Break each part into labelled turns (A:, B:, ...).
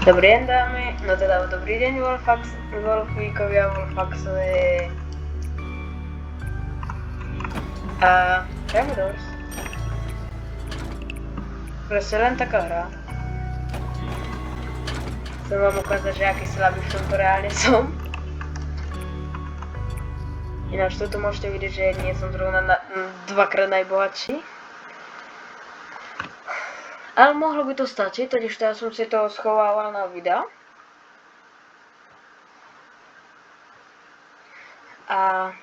A: Dobrý den, dámy, no teda dobrý deň, Wolfíkovia, Wolfaxovi. A Tremors. Proste len taká hra. Chcem vám ukázať, že aký slabý v tomto reálne som. Ináč toto môžete vidieť, že nie som zrovna dvakrát najbohatší. Ale mohlo by to stačiť, totiž ja som si to schovával na videa. A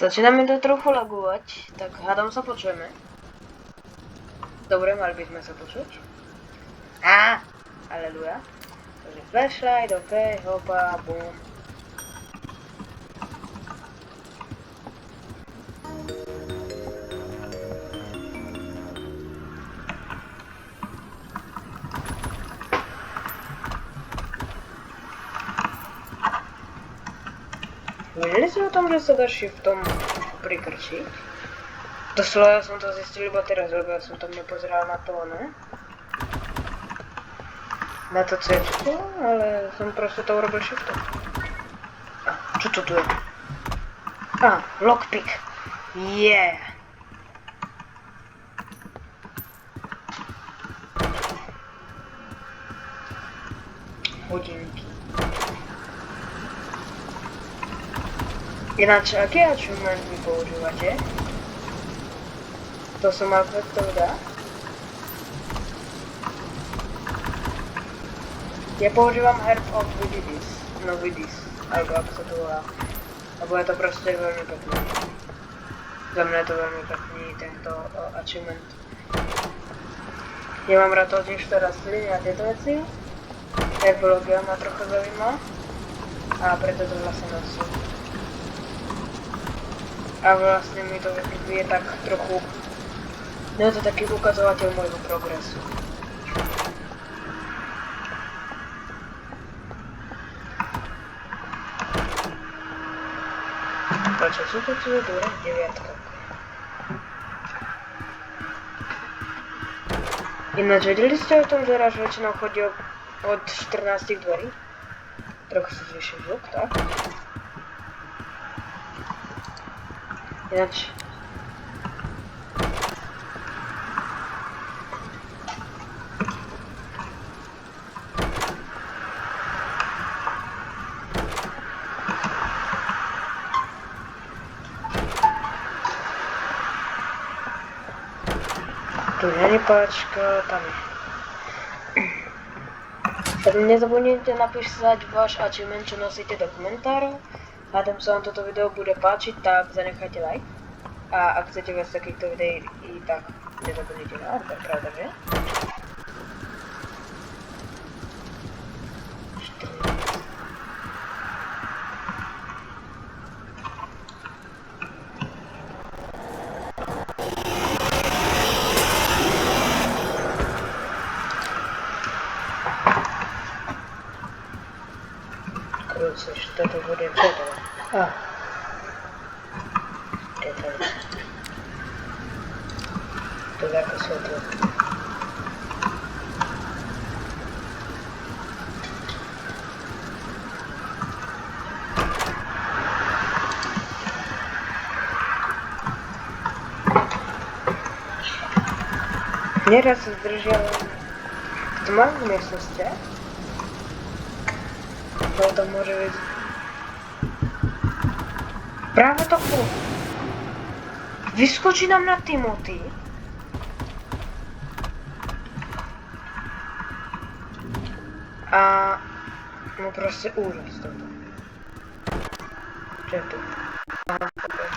A: začína mi to trochu lagovať, tak hádam sa počujeme. Dobre, mali by sme sa počuť. Aleluja. Takže flashlight, ok, hopa, boom. Vedeli ste o tom, že sa dá shiftom prikrčiť? Doslova ja som to zistil iba teraz, lebo ja som tam nepozeral na to, ne? Na to C-čko, ale som proste to urobil shiftom. Čo to tu je? Lockpick. Yeah! Hodinky. Ináč, aký achievement vy používate? To som mal dá? Ja používam Herb of Vidis, no Vidis, alebo ako sa to volá. Lebo je to proste veľmi pekný. Za mňa je to veľmi pekný tento achievement. Ja mám rád totiž to rastliny a tieto veci. Herbologia ma trochu zaujíma. A preto to vlastne nosím. A vlastne mi to je tak trochu... No je to taký ukazovateľ môjho progresu. Čo sú to tu je dole? 9. Ináč, vedeli ste o tom, že Rush väčšinou chodí od 14 dverí? Trochu si zvýšil zvuk, tak? Ináč. Tu není páčka, tam je. Tak nezabudnite napísať váš achievement, čo nosíte do komentárov. Hádam sa vám toto video bude páčiť, tak zanechajte like. A ak chcete viac takýchto videí, tak nezabudnite na to je pravda, že? Toto bude čo? To je ako svetlo. Neraz sa zdržiavam v tmavej miestnosti. To tam môže byť. Práve to vyskočí nám na Timothy. A no proste úžas toto. Čo je tu? Aha, okay.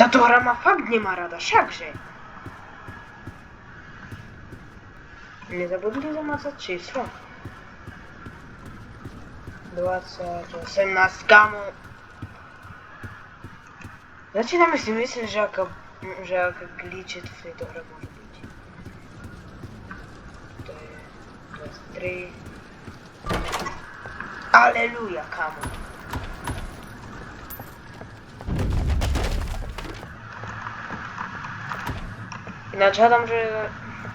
A: Táto hra ma fakt nemá rada, všakže. Nezabudli zamazať číslo. 20, 18, kámo. Začíname si myslieť, že aká glitchet v tejto hre môže byť. To je 23. Aleluja, kámo. Ináč hádam, že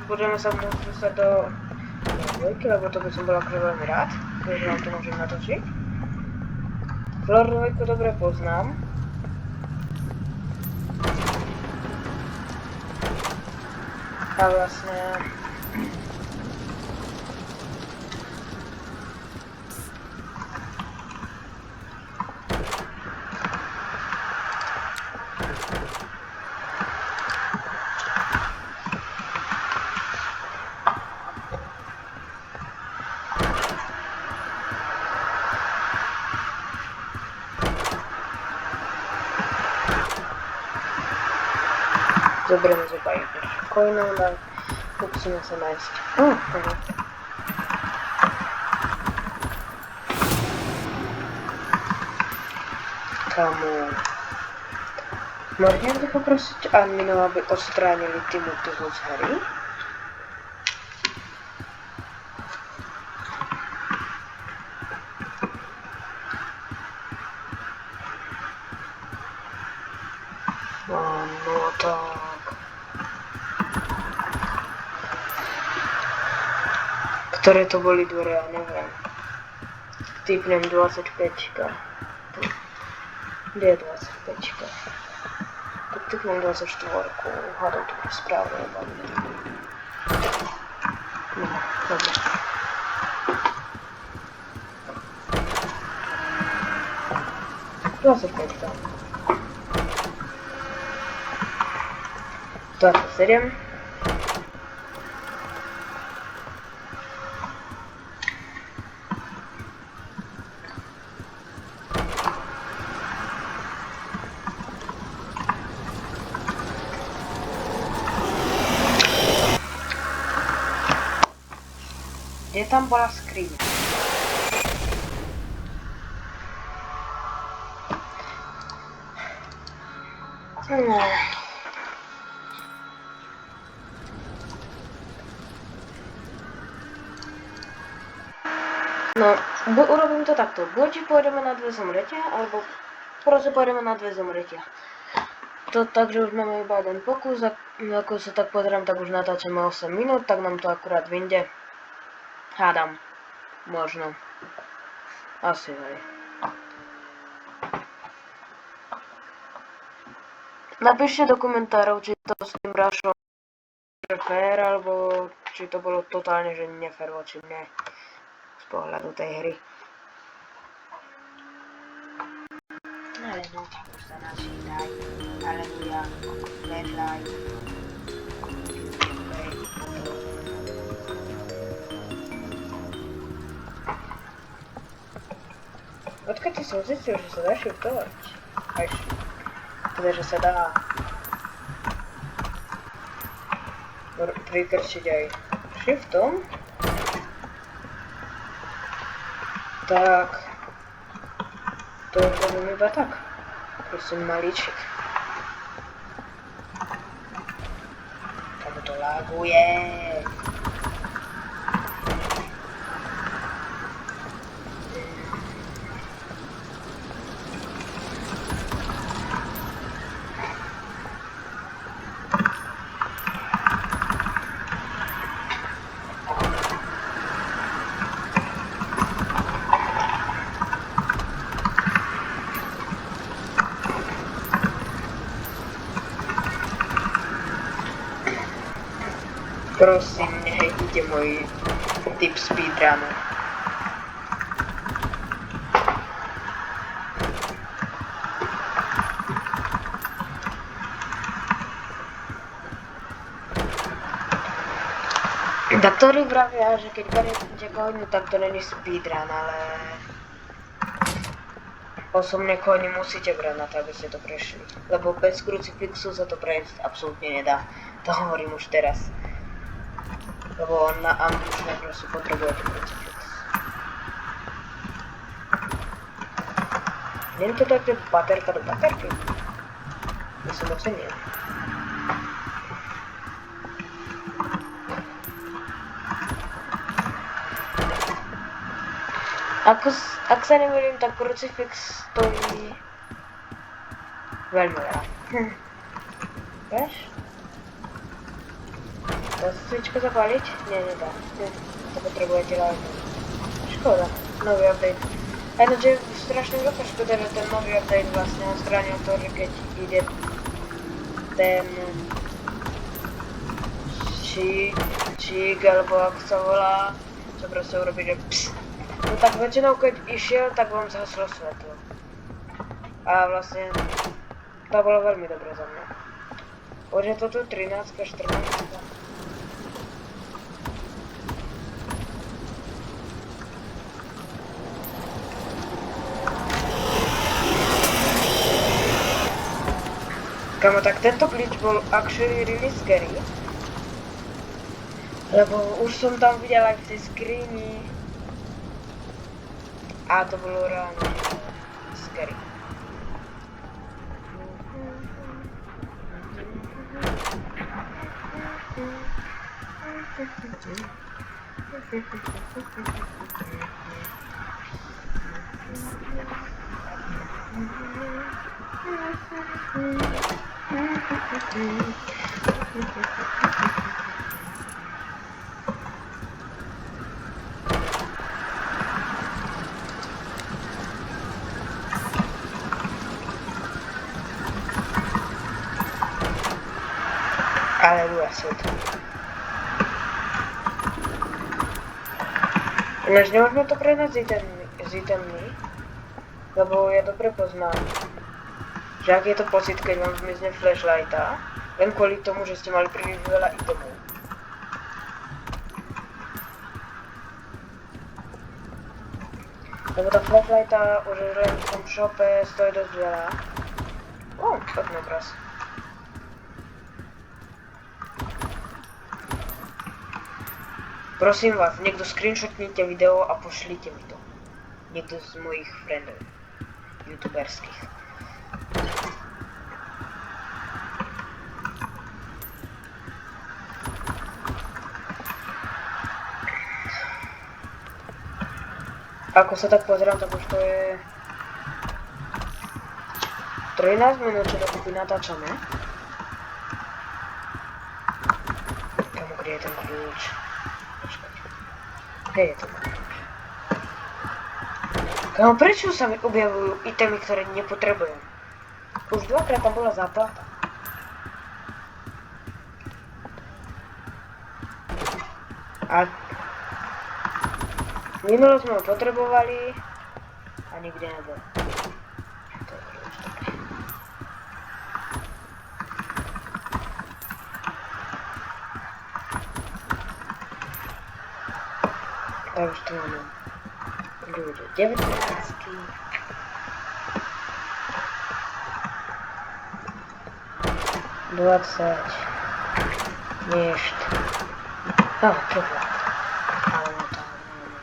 A: budeme sa môcť dostať do dvojky, lebo to by som bol akože veľmi rád, keďže vám to môžem natočiť. Floor 2 dobre poznám. A vlastne... Zoberieme zo pár coinov a musíme sa nájsť. Kamu. Môžem to poprosiť adminov, aby odstránili Timothyho z hry? No tak. Ktoré to boli dvore, ja neviem. Typnem 25. Kde je 25? Tak typnem 24. Hádam to bude správne. No, dobre. Dvadsaťpäťka. 27. Kde tam bola skriňa? No, urobím to takto. Buď pôjdeme na dve zomretia, alebo proste pôjdeme na dve zomretia. To takže už máme iba jeden pokus, a ako sa tak pozerám, tak už natáčame 8 minút, tak nám to akurát vyjde. Hádam. Možno. Asi hej. Napíšte do komentárov, či to s tým Brašom fér, alebo či to bolo totálne, že nefér voči mne z pohľadu tej hry. Ale no, už sa načítaj. Aleluja. Vedľaj. Odkiaľ ty som zistil, že sa dá shiftovať? Teda, že sa dá prikrčiť aj shiftom. Tak to robím iba tak. Prosím, malíček. Tam to laguje. Prosím, nechaj ide môj tip speedrunner. Doktori vravia, že keď beriete coiny, tak to není speedrun, ale... Osobne koni musíte brať na to, aby ste to prešli. Lebo bez krucifixu sa to prejsť absolútne nedá. To hovorím už teraz. Lebo na ambušne proste potrebujete krucifix. Nie je to také baterka do baterky? Ja som ocenil. Ak sa nemýlim, tak krucifix stojí veľmi veľa. Vieš? Dá sa svička zapáliť? Nie, nedá. To potrebujete láhnuť. Škoda. Nový update. A ináč je strašne veľká škoda, že ten nový update vlastne odstránil to, že keď ide ten čík, alebo ako sa volá, čo proste urobí, že ps. No tak väčšinou keď išiel, tak vám zhaslo svetlo. A vlastne to bolo veľmi dobré za mňa. Už je to tu 13, 14. Kamo, tak tento glitch bol actually really scary. Lebo už som tam videl aj v tej skrini. A to bolo reálne scary. Aleluja, svetlo. Ináč nemôžeme to prehnať z itemmi, lebo ja dobre poznám, že ak je to pocit, keď vám zmizne flashlighta, len kvôli tomu, že ste mali príliš veľa itemov. Lebo tá flashlighta už len v tom shope stojí dosť veľa. Pekný obraz. Prosím vás, niekto screenshotnite video a pošlite mi to. Niekto z mojich friendov, youtuberských. Ako sa tak pozerám, tak už to je 13 minút, čo dokupy natáčame. Kamu, kde je ten kľúč? Kde je to? Kámo, prečo sa mi objavujú itemy, ktoré nepotrebujem? Už dvakrát tam bola záplata. A minulo sme ho potrebovali a nikde nebol. A už tu máme ľudia 19. Nie ešte. Kevlar. Ale no tam máme.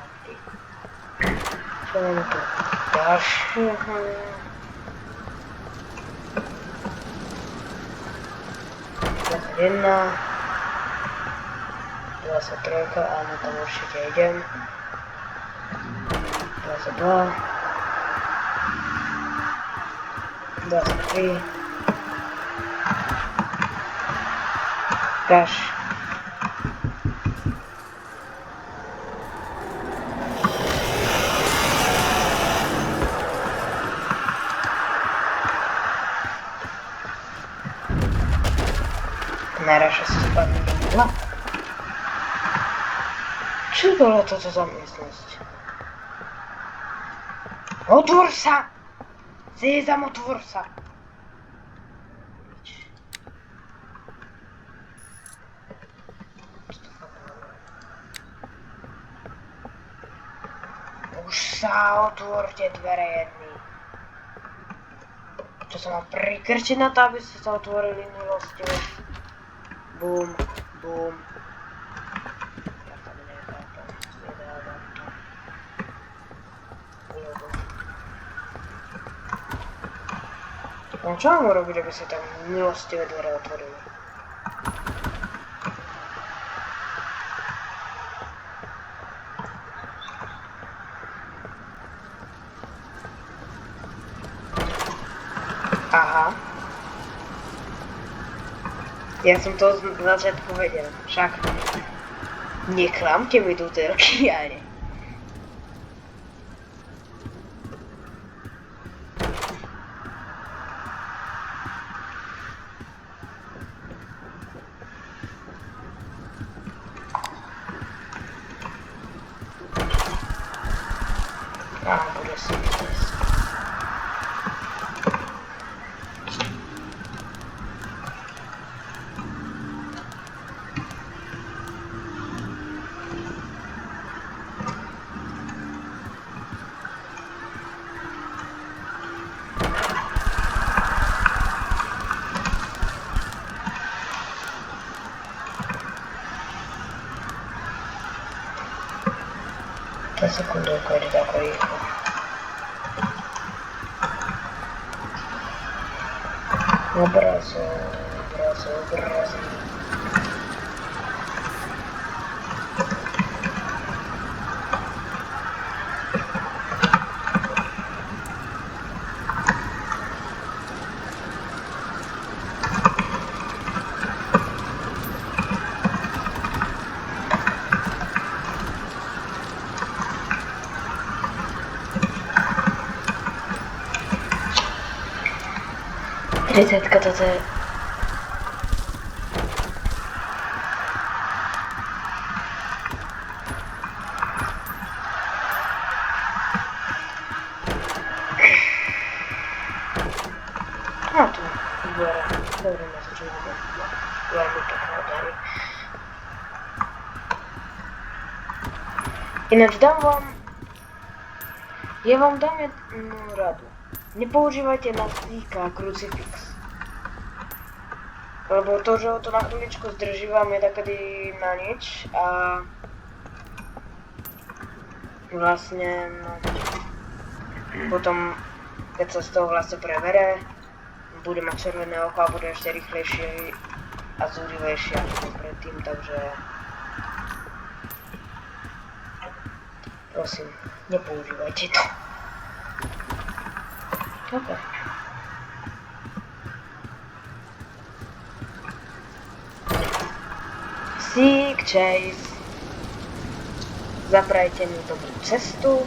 A: Čo máme tu? Ďalšie. 21. 23, áno, tam určite idem. 22. 23. Gaš. Najradšej si spadne do mňa. Čo bolo toto za miestnosť? Otvor sa! Sezam, otvor sa! Už sa otvorte dvere jedný. Čo sa má prikrčiť na to, aby ste sa otvorili milostivé. Bum, bum. Ja tam nechápam, nedávam to. No čo mám urobiť, aby sa tam milostivé dvere otvorili? Aha. Ja som to z začiatku vedel. Však neklamte mi dutelky, ale. Bude si dnes. Та секунду, коли такої. Образу. Тридцатка то це. А, тут двора. Добре, не зачем буде. Я не так ударю. Иначе дам вам... Я вам дам одну раду. Не používajte na stýka krucifix. Lebo to, že ho to na chvíličku zdržívame takedy na nič a vlastne no, potom keď sa z toho vlastne prevere, bude mať červené oko a bude ešte rýchlejšie a zúrivejšie ako predtým, takže prosím, nepoužívajte to. Okay. Seek Chase. Zaprajte mi dobrú cestu.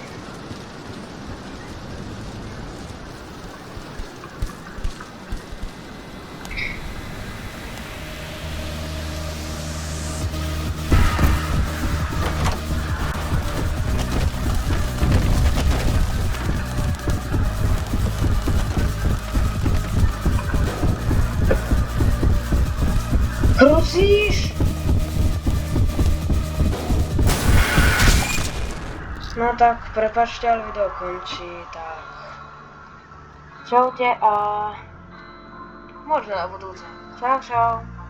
A: Krusíš? No tak, prepáčte, ale video končí, tak... Čaute a... možno na budúce. Čau, čau.